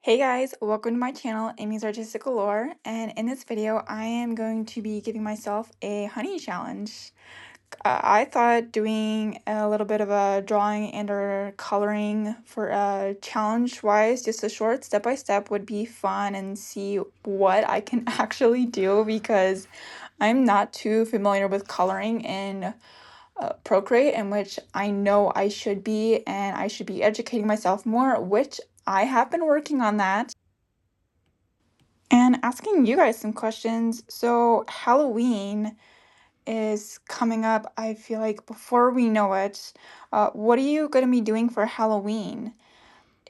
Hey guys, welcome to my channel, Amy's Artistic Galore, and in this video I am going to be giving myself a honey challenge. I thought doing a little bit of a drawing and or coloring for a challenge-wise, just a short step-by-step would be fun and see what I can actually do because I'm not too familiar with coloring in Procreate, in which I know I should be, and I should be educating myself more, which I have been working on that and asking you guys some questions. So, Halloween is coming up. I feel like before we know it, what are you going to be doing for Halloween?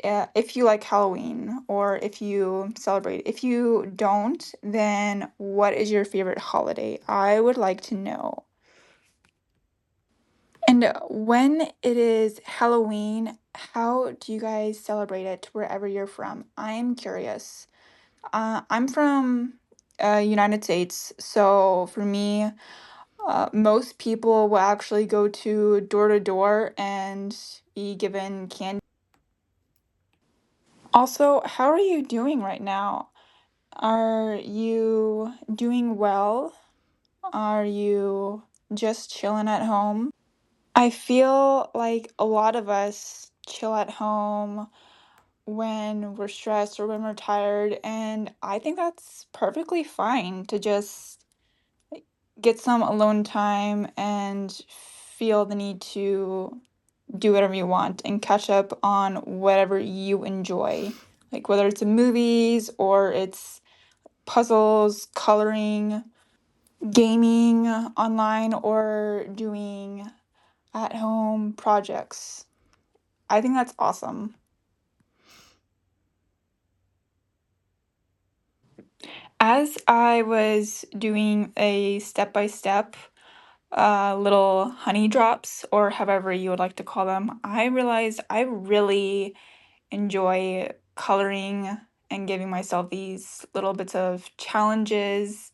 If you like Halloween or if you celebrate. If you don't, then what is your favorite holiday? I would like to know. And when it is Halloween, how do you guys celebrate it wherever you're from? I am curious. I'm from United States, so for me, most people will actually go to door and be given candy. Also, how are you doing right now? Are you doing well? Are you just chilling at home? I feel like a lot of us chill at home when we're stressed or when we're tired, and I think that's perfectly fine to just get some alone time and feel the need to do whatever you want and catch up on whatever you enjoy. Like whether it's movies or it's puzzles, coloring, gaming online, or doing at home projects. I think that's awesome. As I was doing a step by step little honey drops, or however you would like to call them, I realized I really enjoy coloring and giving myself these little bits of challenges.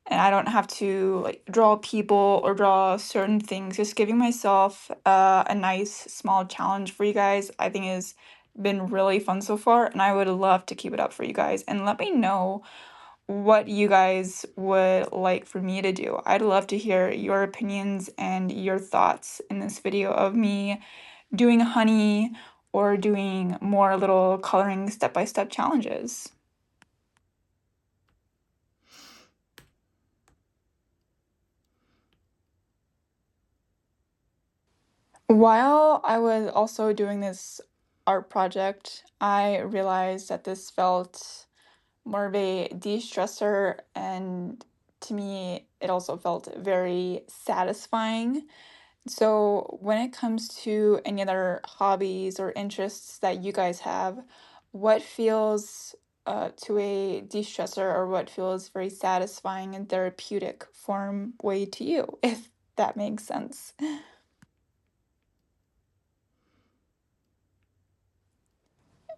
And I don't have to like draw people or draw certain things. Just giving myself a nice small challenge for you guys, I think has been really fun so far, and I would love to keep it up for you guys. And let me know what you guys would like for me to do. I'd love to hear your opinions and your thoughts in this video of me doing honey or doing more little coloring step-by-step challenges. While I was also doing this art project, I realized that this felt more of a de-stressor, and to me, it also felt very satisfying. So, when it comes to any other hobbies or interests that you guys have, what feels to a de-stressor or what feels very satisfying and therapeutic form way to you, if that makes sense?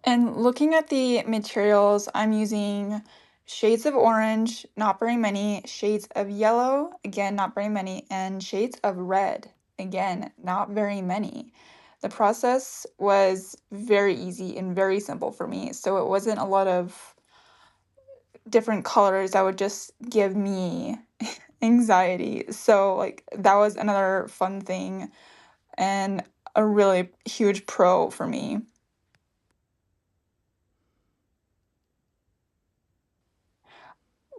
And looking at the materials, I'm using shades of orange, not very many, shades of yellow, again, not very many, and shades of red, again, not very many. The process was very easy and very simple for me, so it wasn't a lot of different colors that would just give me anxiety. So, like, that was another fun thing and a really huge pro for me.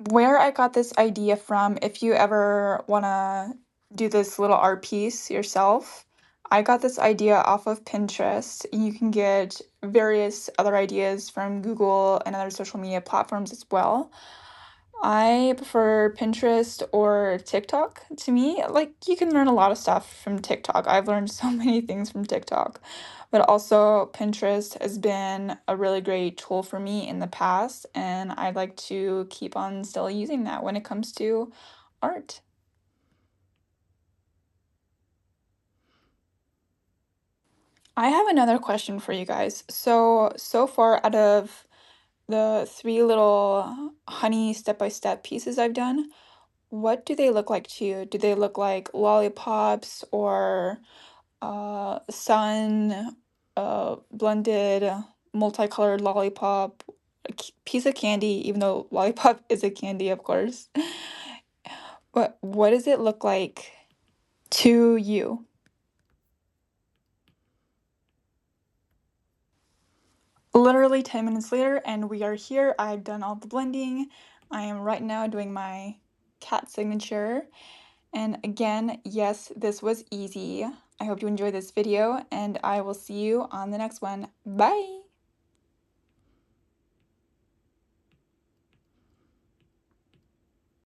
Where I got this idea from, if you ever want to do this little art piece yourself, I got this idea off of Pinterest. You can get various other ideas from Google and other social media platforms as well. I prefer Pinterest or TikTok. To me, like, you can learn a lot of stuff from TikTok. I've learned so many things from TikTok. But also, Pinterest has been a really great tool for me in the past, and I'd like to keep on still using that when it comes to art. I have another question for you guys. So far, out of the three little honey step-by-step pieces I've done, what do they look like to you? Do they look like lollipops or sun, blended, multicolored lollipop? piece of candy, even though lollipop is a candy, of course. But what does it look like to you? Literally 10 minutes later, and we are here. I've done all the blending. I am right now doing my cat signature. And again, yes, this was easy. I hope you enjoyed this video, and I will see you on the next one. Bye!